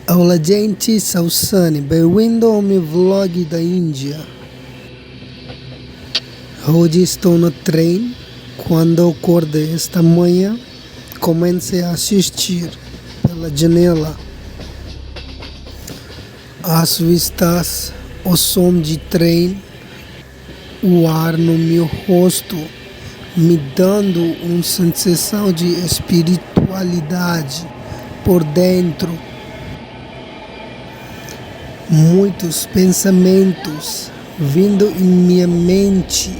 Olá gente, sou Sunny, bem-vindo ao meu vlog da Índia. Hoje estou no trem. Quando acordei esta manhã, comecei a assistir pela janela as vistas, o som de trem, o ar no meu rosto, me dando uma sensação de espiritualidade por dentro. Muitos pensamentos vindo em minha mente.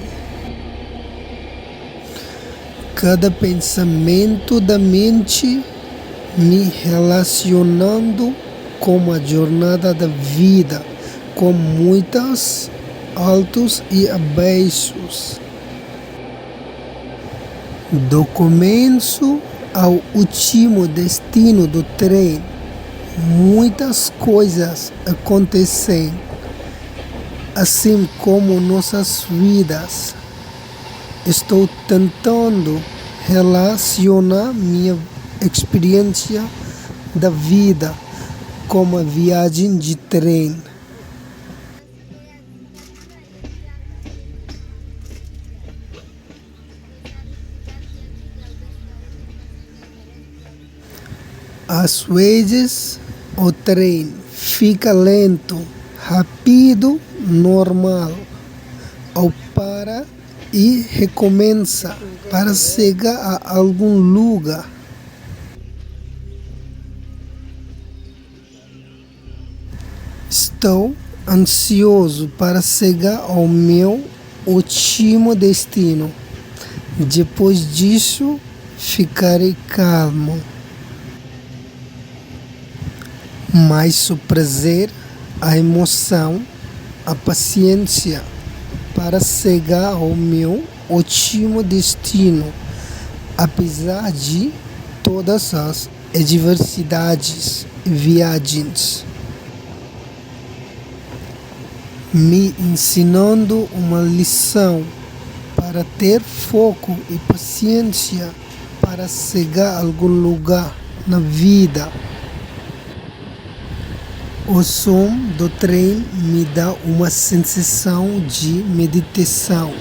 Cada pensamento da mente me relacionando com a jornada da vida, com muitos altos e baixos. Do começo ao último destino do trem, muitas coisas acontecem, assim como nossas vidas. Estou tentando relacionar minha experiência da vida com a viagem de trem. Às vezes o trem fica lento, rápido, normal, ou para e recomeça para chegar a algum lugar. Estou ansioso para chegar ao meu último destino. Depois disso, ficarei calmo. Mas o prazer, a emoção, a paciência para chegar ao meu último destino, apesar de todas as adversidades e viagens, me ensinando uma lição para ter foco e paciência para chegar a algum lugar na vida. O som do trem me dá uma sensação de meditação.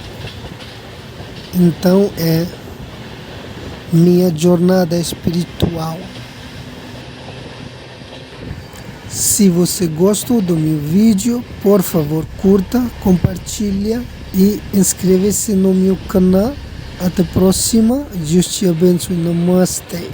Então é minha jornada espiritual. Se você gostou do meu vídeo, por favor curta, compartilha e inscreva-se no meu canal. Até a próxima. Deus te abençoe. Namastê.